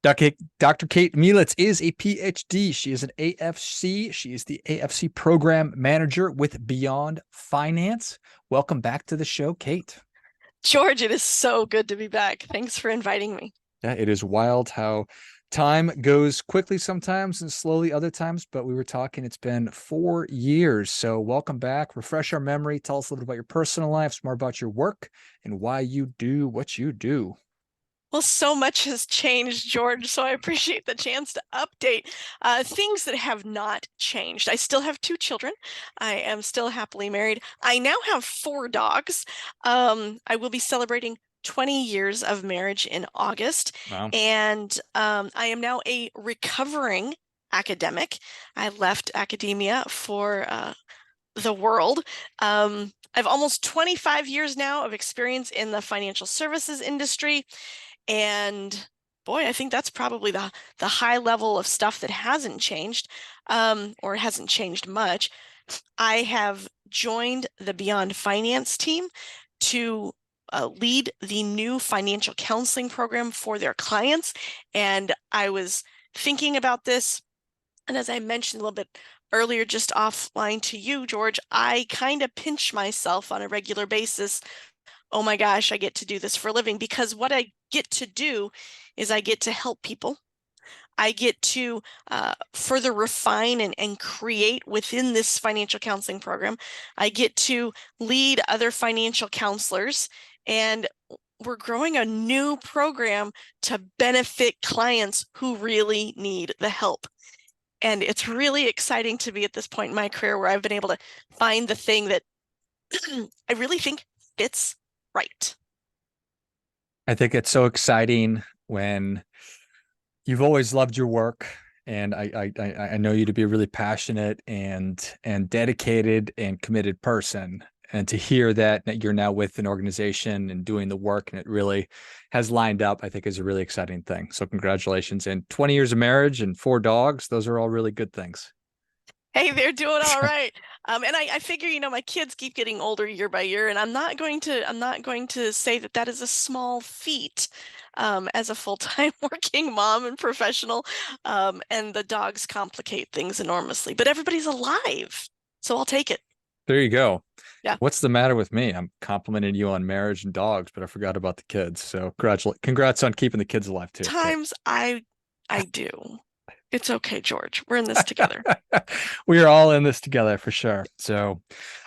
Dr. Kate Mielitz is a PhD. She is an AFC. She is the AFC program manager with Beyond Finance. Welcome back to the show, Kate. George, it is so good to be back. Thanks for inviting me. Yeah, it is wild how time goes quickly sometimes and slowly other times, but we were talking, it's been 4 years. So welcome back. Refresh our memory. Tell us a little bit about your personal life, more about your work, and why you do what you do. Well, so much has changed, George, so I appreciate the chance to update things that have not changed. I still have two children. I am still happily married. I now have four dogs. I will be celebrating 20 years of marriage in August, Wow. and I am now a recovering academic. I left academia for the world. I've almost 25 years now of experience in the financial services industry. And boy, I think that's probably the high level of stuff that hasn't changed, or hasn't changed much. I have joined the Beyond Finance team to lead the new financial counseling program for their clients. And I was thinking about this, and as I mentioned a little bit earlier, just offline to you, George, I kind of pinch myself on a regular basis. Oh my gosh, I get to do this for a living, because what I get to do is I get to help people. I get to further refine and create within this financial counseling program. I get to lead other financial counselors, and we're growing a new program to benefit clients who really need the help. And it's really exciting to be at this point in my career where I've been able to find the thing that I really think fits right. I think it's so exciting when you've always loved your work, and I know you to be a really passionate and dedicated and committed person. And to hear that you're now with an organization and doing the work and it really has lined up, I think is a really exciting thing. So congratulations. And 20 years of marriage and four dogs, those are all really good things. Hey, they're doing all right. And I figure, my kids keep getting older year by year, and I'm not going to say that that is a small feat, as a full-time working mom and professional. And the dogs complicate things enormously, but everybody's alive, so I'll take it. There you go. Yeah. What's the matter with me? I'm complimenting you on marriage and dogs, but I forgot about the kids. So congrats on keeping the kids alive too, Kate. Times I do. It's okay, George. We're in this together. We are all in this together for sure. So,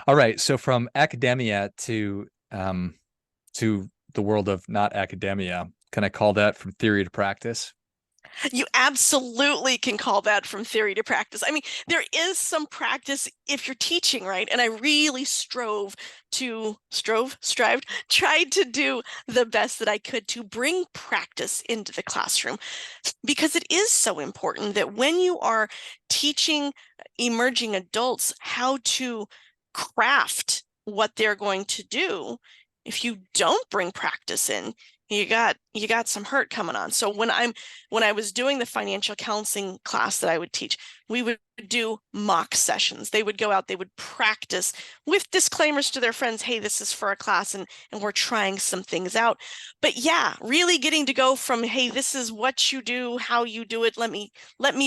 all right. So from academia to the world of not academia, can I call that from theory to practice? You absolutely can call that from theory to practice. I mean, there is some practice if you're teaching, right? And I really strived, tried to do the best that I could to bring practice into the classroom, because it is so important that when you are teaching emerging adults how to craft what they're going to do, if you don't bring practice in, you got some hurt coming on. So when I was doing the financial counseling class that I would teach, we would do mock sessions. They would go out, they would practice with disclaimers to their friends, hey, this is for a class, and we're trying some things out. But yeah, really getting to go from, hey, this is what you do, how you do it, let me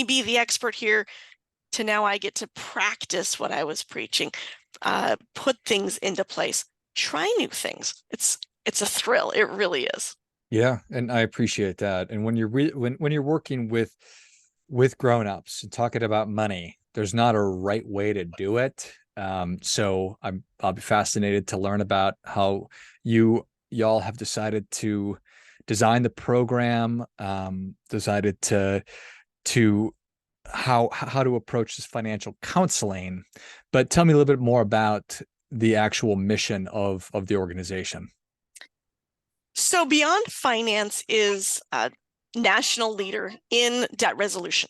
be the expert here, to now I get to practice what I was preaching, put things into place, try new things. It's a thrill. It really is. Yeah, and I appreciate that. And when when you're working with grown-ups and talking about money, there's not a right way to do it. So I'll be fascinated to learn about how y'all have decided to design the program, decided to how to approach this financial counseling. But tell me a little bit more about the actual mission of the organization. So Beyond Finance is a national leader in debt resolution.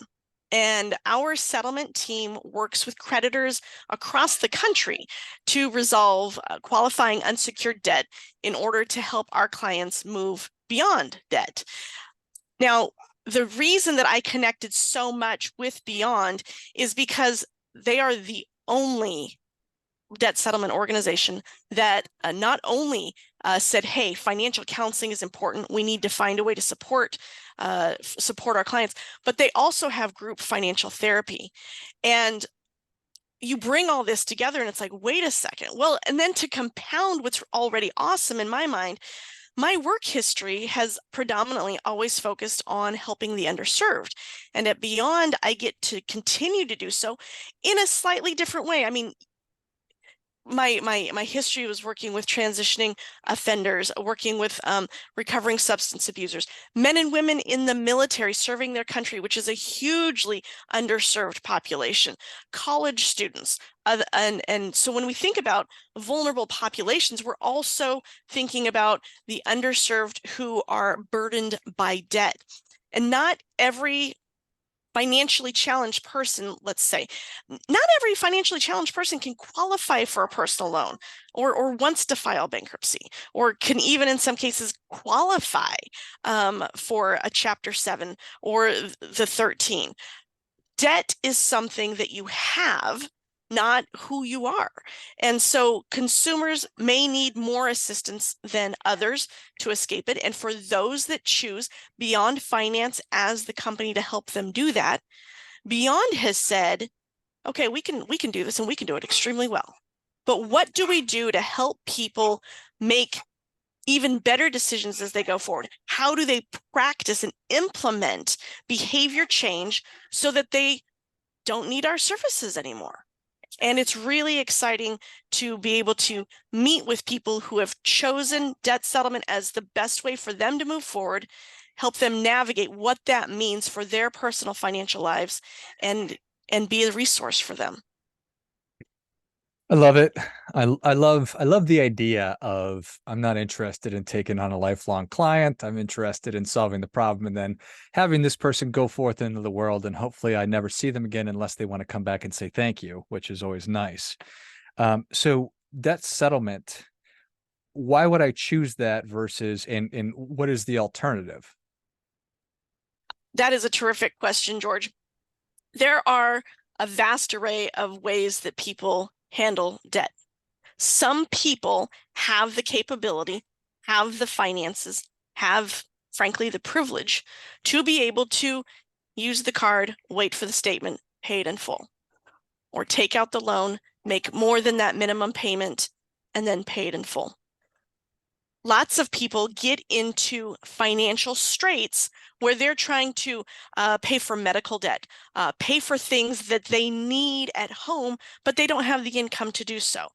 And our settlement team works with creditors across the country to resolve qualifying unsecured debt in order to help our clients move beyond debt. Now, the reason that I connected so much with Beyond is because they are the only debt settlement organization that not only said, hey, financial counseling is important. We need to find a way to support our clients, but they also have group financial therapy. And you bring all this together and it's like, wait a second. Well, and then to compound what's already awesome in my mind, my work history has predominantly always focused on helping the underserved. And at Beyond, I get to continue to do so in a slightly different way. I mean, my history was working with transitioning offenders, working with recovering substance abusers, men and women in the military serving their country, which is a hugely underserved population, college students. And so when we think about vulnerable populations, we're also thinking about the underserved who are burdened by debt. And not every financially challenged person, let's say, not every financially challenged person can qualify for a personal loan or wants to file bankruptcy or can even in some cases qualify for a Chapter 7 or the 13. Debt is something that you have, not who you are. And so consumers may need more assistance than others to escape it. And for those that choose Beyond Finance as the company to help them do that, Beyond has said, okay, we can do this and we can do it extremely well. But what do we do to help people make even better decisions as they go forward? How do they practice and implement behavior change so that they don't need our services anymore? And it's really exciting to be able to meet with people who have chosen debt settlement as the best way for them to move forward, help them navigate what that means for their personal financial lives, and be a resource for them. I love it. I love the idea of I'm not interested in taking on a lifelong client. I'm interested in solving the problem and then having this person go forth into the world, and hopefully I never see them again unless they want to come back and say thank you, which is always nice. So debt settlement, why would I choose that versus and what is the alternative? That is a terrific question, George. There are a vast array of ways that people handle debt. Some people have the capability, have the finances, have, frankly, the privilege to be able to use the card, wait for the statement, pay it in full, or take out the loan, make more than that minimum payment, and then pay it in full. Lots of people get into financial straits where they're trying to pay for medical debt, pay for things that they need at home, but they don't have the income to do so.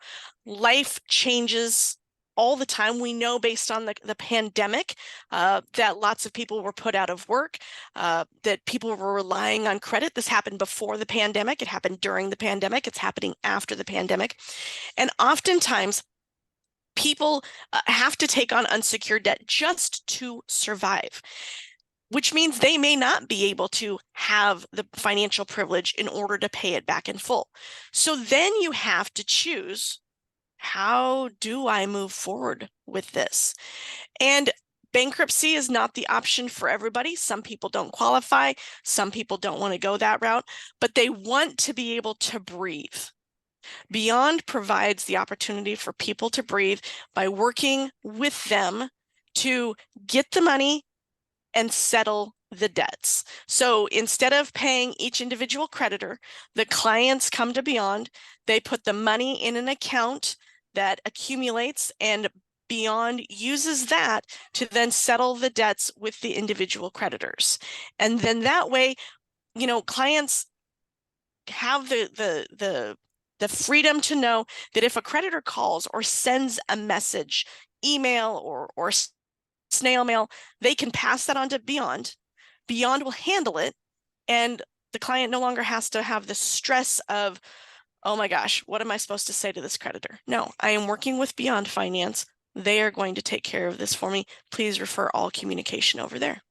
Life changes all the time. We know based on the pandemic that lots of people were put out of work, that people were relying on credit. This happened before the pandemic. It happened during the pandemic. It's happening after the pandemic. And oftentimes, people have to take on unsecured debt just to survive, which means they may not be able to have the financial privilege in order to pay it back in full. So then you have to choose, how do I move forward with this? And bankruptcy is not the option for everybody. Some people don't qualify. Some people don't want to go that route, but they want to be able to breathe. Beyond provides the opportunity for people to breathe by working with them to get the money and settle the debts. So instead of paying each individual creditor, the clients come to Beyond, they put the money in an account that accumulates, and Beyond uses that to then settle the debts with the individual creditors. And then that way, clients have the freedom to know that if a creditor calls or sends a message, email or snail mail, they can pass that on to Beyond. Beyond will handle it, and the client no longer has to have the stress of, oh my gosh, what am I supposed to say to this creditor? No, I am working with Beyond Finance. They are going to take care of this for me. Please refer all communication over there.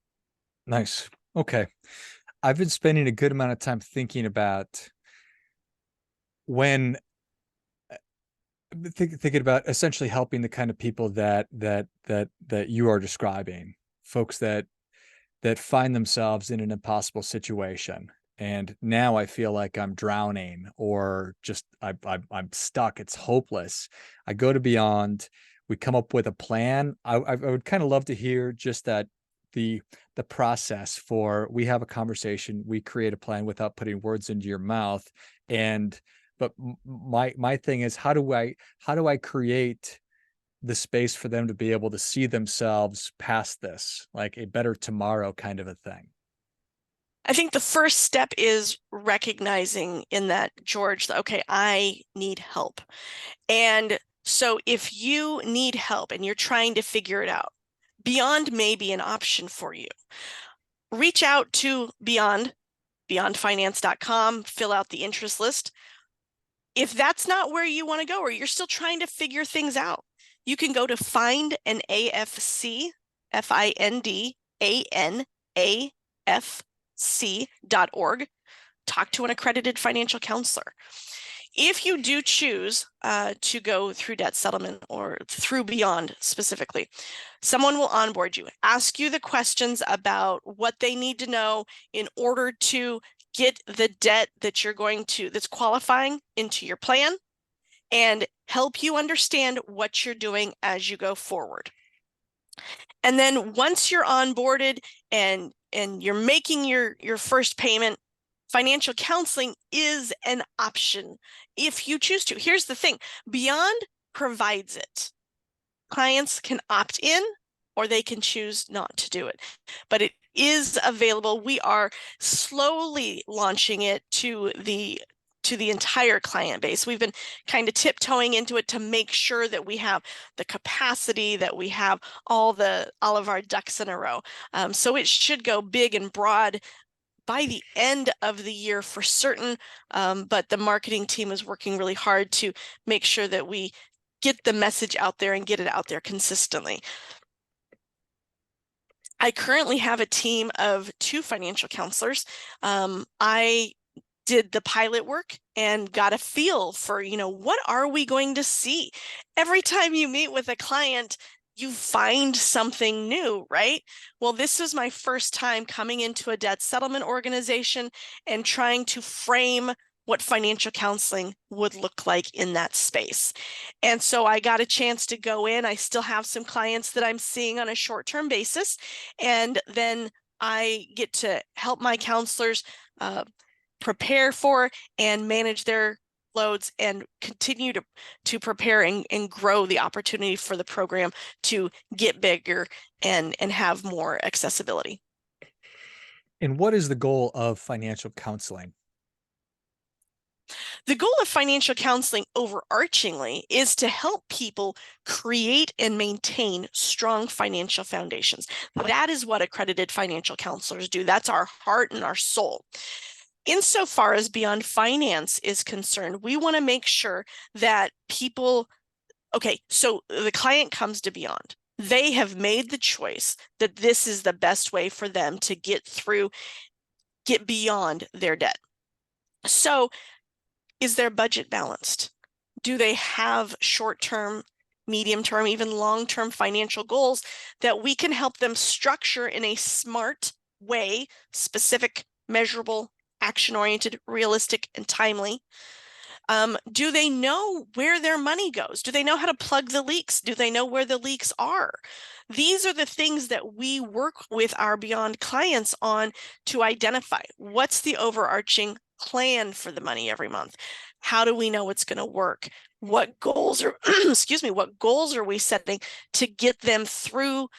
Nice. Okay. I've been spending a good amount of time thinking about when thinking about essentially helping the kind of people that you are describing, folks that find themselves in an impossible situation. and now I feel like I'm drowning, or just I'm stuck. It's hopeless. I go to Beyond. We come up with a plan. I would kind of love to hear just that the the process for, we have a conversation, we create a plan without putting words into your mouth. And but my thing is, how do I create the space for them to be able to see themselves past this, like a better tomorrow kind of a thing? I think the first step is recognizing in that, George, that, okay, I need help. And so if you need help and you're trying to figure it out, Beyond may be an option for you. Reach out to Beyond, beyondfinance.com, fill out the interest list. If that's not where you want to go, or you're still trying to figure things out, you can go to findanafc, findanafc.org, talk to an accredited financial counselor. If you do choose to go through debt settlement or through Beyond specifically, someone will onboard you, ask you the questions about what they need to know in order to get the debt that's qualifying into your plan, and help you understand what you're doing as you go forward. And then once you're onboarded and you're making your first payment, financial counseling is an option if you choose to. Here's the thing, Beyond provides it. Clients can opt in or they can choose not to do it, but it is available. We are slowly launching it to the entire client base. We've been kind of tiptoeing into it to make sure that we have the capacity, that we have all of our ducks in a row. So it should go big and broad by the end of the year for certain, but the marketing team is working really hard to make sure that we get the message out there and get it out there consistently. I currently have a team of 2 financial counselors. I did the pilot work and got a feel for, what are we going to see? Every time you meet with a client, you find something new, right? Well, this was my first time coming into a debt settlement organization and trying to frame what financial counseling would look like in that space. And so I got a chance to go in. I still have some clients that I'm seeing on a short-term basis, and then I get to help my counselors prepare for and manage their loads and continue to prepare and grow the opportunity for the program to get bigger and have more accessibility. And what is the goal of financial counseling? The goal of financial counseling overarchingly is to help people create and maintain strong financial foundations. That is what accredited financial counselors do. That's our heart and our soul. Insofar as Beyond Finance is concerned, we want to make sure that so the client comes to Beyond. They have made the choice that this is the best way for them to get beyond their debt. So is their budget balanced? Do they have short-term, medium-term, even long-term financial goals that we can help them structure in a smart way, specific, measurable, action-oriented, realistic, and timely? Do they know where their money goes? Do they know how to plug the leaks? Do they know where the leaks are? These are the things that we work with our Beyond clients on to identify what's the overarching plan for the money every month. How do we know it's going to work? What goals are, what goals are we setting to get them through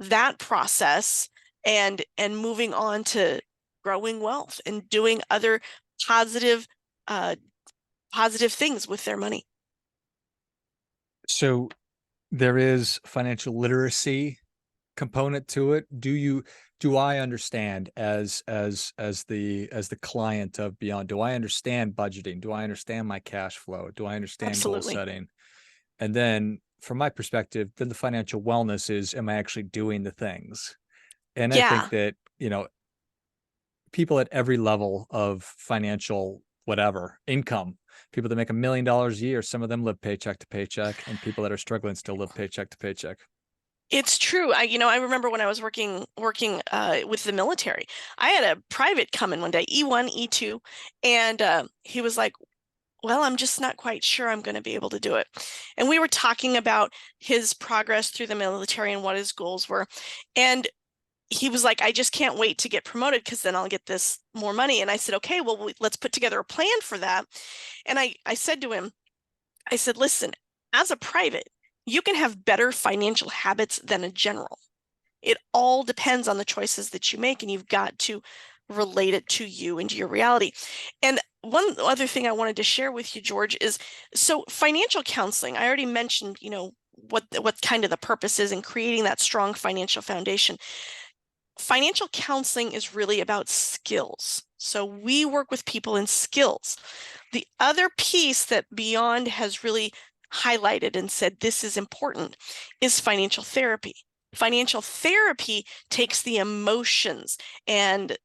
that process and moving on to growing wealth and doing other positive things with their money? So there is financial literacy component to it. Do I understand as the client of Beyond, do I understand budgeting? Do I understand my cash flow? Do I understand goal Absolutely. setting? And then from my perspective, then the financial wellness is, am I actually doing the things? And I think Yeah, that, people at every level of financial whatever income, people that make $1 million a year, some of them live paycheck to paycheck, and people that are struggling still live paycheck to paycheck. It's true. I remember when I was working with the military, I had a private come in one day, E1, E2, and he was like, "Well, I'm just not quite sure I'm going to be able to do it." And we were talking about his progress through the military and what his goals were. And he was like, "I just can't wait to get promoted because then I'll get this more money." And I said, "Okay, well, let's put together a plan for that." And I said to him, I said, "Listen, as a private, you can have better financial habits than a general. It all depends on the choices that you make, and you've got to relate it to you and to your reality." And one other thing I wanted to share with you, George, is so financial counseling. I already mentioned, what kind of the purpose is in creating that strong financial foundation. Financial counseling is really about skills. So we work with people in skills. The other piece that Beyond has really highlighted and said this is important is financial therapy. Financial therapy takes the emotions and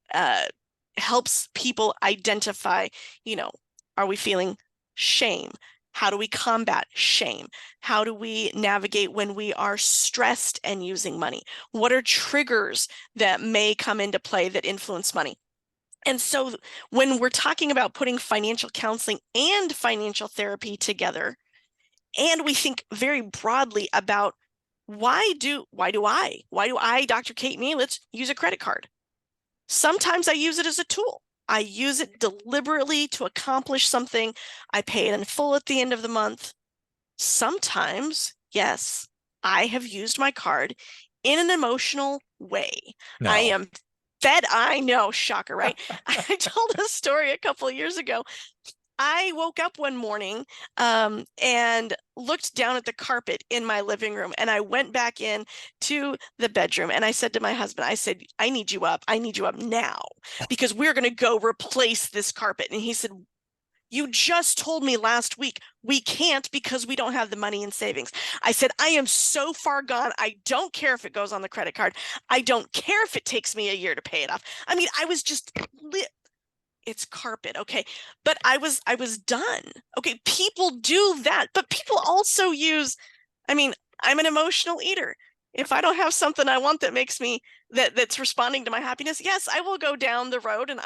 helps people identify, are we feeling shame? How do we combat shame? How do we navigate when we are stressed and using money? What are triggers that may come into play that influence money? And so when we're talking about putting financial counseling and financial therapy together, and we think very broadly about why do I, Dr. Kate Mielitz, use a credit card? Sometimes I use it as a tool. I use it deliberately to accomplish something. I pay it in full at the end of the month. Sometimes, yes, I have used my card in an emotional way. I No. am fed. I know, shocker, right? I told a story a couple of years ago. I woke up one morning and looked down at the carpet in my living room, and I went back in to the bedroom and I said to my husband, I said, "I need you up. I need you up now because we're going to go replace this carpet." And he said, "You just told me last week we can't because we don't have the money in savings." I said, "I am so far gone. I don't care if it goes on the credit card. I don't care if it takes me a year to pay it off." I mean, I was just it's carpet, okay, but I was done. Okay, people do that, but people also use, I mean, I'm an emotional eater. If I don't have something I want that makes me that's responding to my happiness, yes, I will go down the road and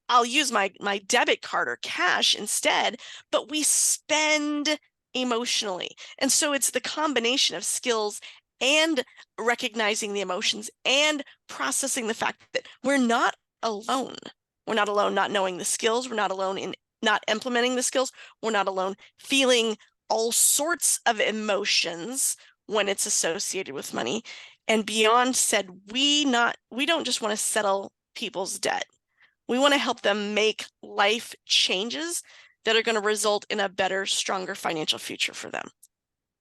I'll use my debit card or cash instead, but we spend emotionally. And so it's the combination of skills and recognizing the emotions and processing the fact that we're not alone. We're not alone not knowing the skills. We're not alone in not implementing the skills. We're not alone feeling all sorts of emotions when it's associated with money. And Beyond said we don't just want to settle people's debt. We want to help them make life changes that are going to result in a better, stronger financial future for them.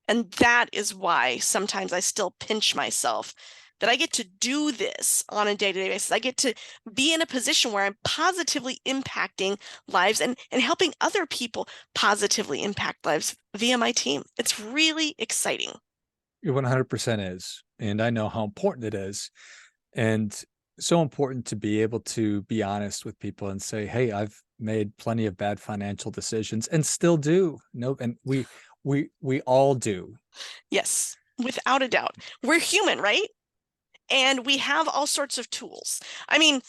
And that is why sometimes I still pinch myself that I get to do this on a day-to-day basis. I get to be in a position where I'm positively impacting lives and helping other people positively impact lives via my team. It's really exciting. It 100% is. And I know how important it is. And so important to be able to be honest with people and say, hey, I've made plenty of bad financial decisions and still do. No, and we all do. Yes, without a doubt. We're human, right? And we have all sorts of tools. I mean,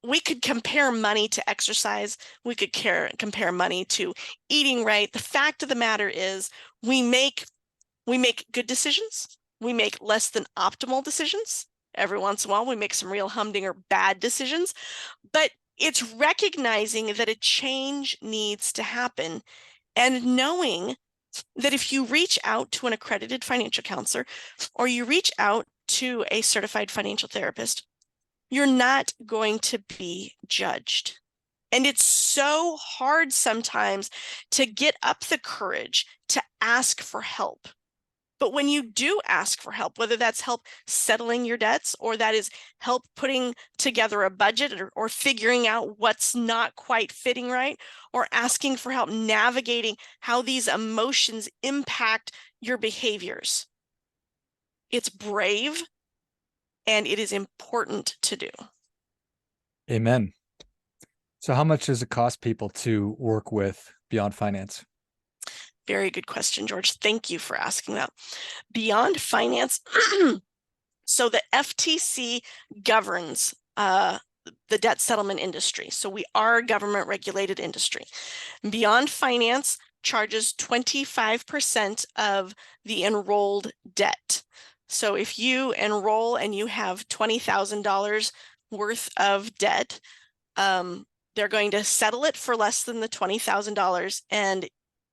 we could compare money to exercise. We could compare money to eating right. The fact of the matter is we make good decisions. We make less than optimal decisions. Every once in a while, we make some real humdinger bad decisions. But it's recognizing that a change needs to happen and knowing that if you reach out to an accredited financial counselor or you reach out to a certified financial therapist, you're not going to be judged. And it's so hard sometimes to get up the courage to ask for help. But when you do ask for help, whether that's help settling your debts or that is help putting together a budget or figuring out what's not quite fitting right, or asking for help navigating how these emotions impact your behaviors, it's brave and it is important to do. Amen. So how much does it cost people to work with Beyond Finance? Very good question, George. Thank you for asking that. Beyond finance, so the FTC governs the debt settlement industry. So we are a government regulated industry. Beyond finance charges 25% of the enrolled debt. So if you enroll and you have $20,000 worth of debt, they're going to settle it for less than the $20,000, and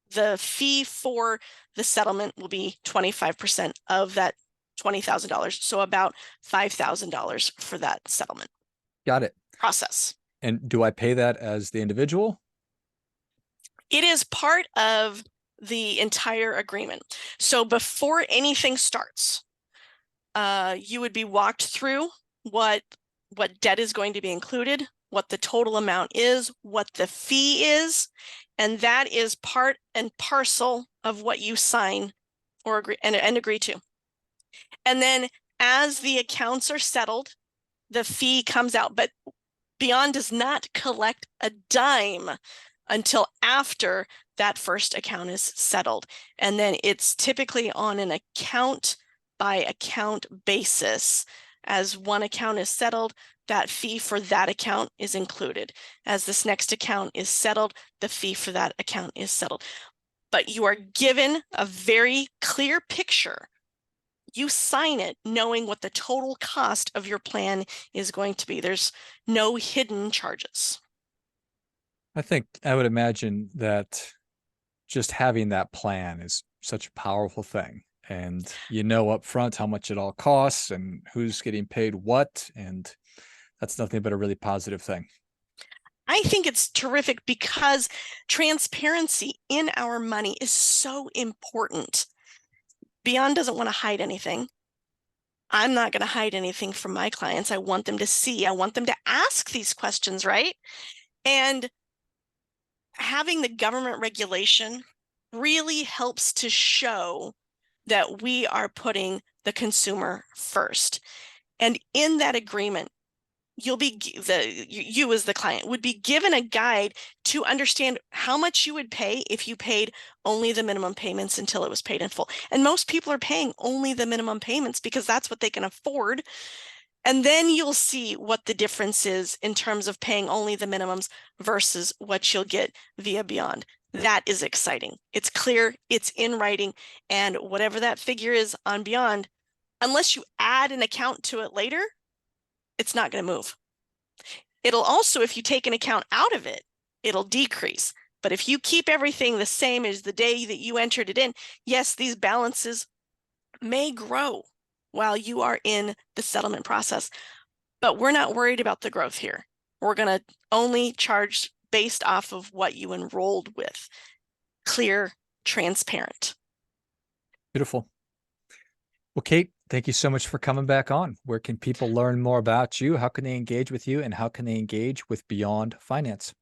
the fee for the settlement will be 25% of that $20,000. So about $5,000 for that settlement Got it. process. And do I pay that as the individual? It is part of the entire agreement. So before anything starts, you would be walked through what debt is going to be included, what the total amount is, what the fee is, and that is part and parcel of what you sign or agree and agree to. And then as the accounts are settled, the fee comes out, but Beyond does not collect a dime until after that first account is settled. And then it's typically on an account by account basis. As one account is settled, that fee for that account is included. As this next account is settled, the fee for that account is settled. But you are given a very clear picture. You sign it knowing what the total cost of your plan is going to be. There's no hidden charges. I would imagine that just having that plan is such a powerful thing. And you know up front how much it all costs and who's getting paid what. And that's nothing but a really positive thing. I think it's terrific because transparency in our money is so important. Beyond doesn't want to hide anything. I'm not going to hide anything from my clients. I want them to see. I want them to ask these questions, right? And having the government regulation really helps to show that we are putting the consumer first. And in that agreement, you as the client would be given a guide to understand how much you would pay if you paid only the minimum payments until it was paid in full. And most people are paying only the minimum payments because that's what they can afford. And then you'll see what the difference is in terms of paying only the minimums versus what you'll get via Beyond. That is exciting. It's clear, it's in writing, and whatever that figure is on Beyond, unless you add an account to it later, it's not going to move. It'll also, if you take an account out of it, it'll decrease. But if you keep everything the same as the day that you entered it in, yes, these balances may grow while you are in the settlement process. But we're not worried about the growth here. We're going to only charge based off of what you enrolled with. Clear, transparent. Beautiful. Well, Kate, thank you so much for coming back on. Where can people learn more about you? How can they engage with you? And how can they engage with Beyond Finance?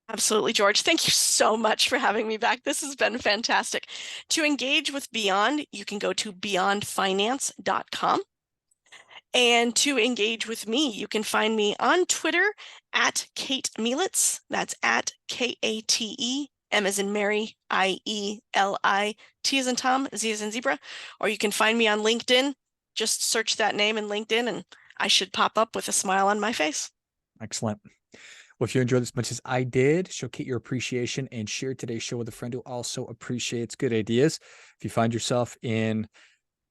Absolutely, George. Thank you so much for having me back. This has been fantastic. To engage with Beyond, you can go to beyondfinance.com. And to engage with me, you can find me on Twitter at Kate Mielitz. That's at Kate, M as in Mary, IELI, T as in Tom, Z as in zebra. Or you can find me on LinkedIn. Just search that name in LinkedIn and I should pop up with a smile on my face. Excellent. Well, if you enjoyed this as much as I did, show Kate your appreciation and share today's show with a friend who also appreciates good ideas. If you find yourself in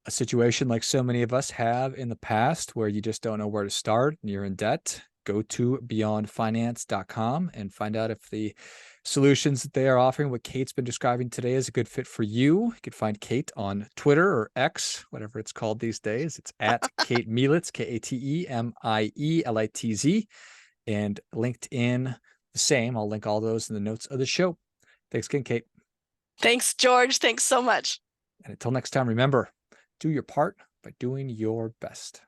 a situation like so many of us have in the past where you just don't know where to start and you're in debt, go to beyondfinance.com and find out if the solutions that they are offering, what Kate's been describing today, is a good fit for you. You can find Kate on Twitter or X, whatever it's called these days. It's at Kate Mielitz, KateMielitz, and LinkedIn the same. I'll link all those in the notes of the show. Thanks again, Kate. Thanks, George. Thanks so much. And until next time, remember, do your part by doing your best.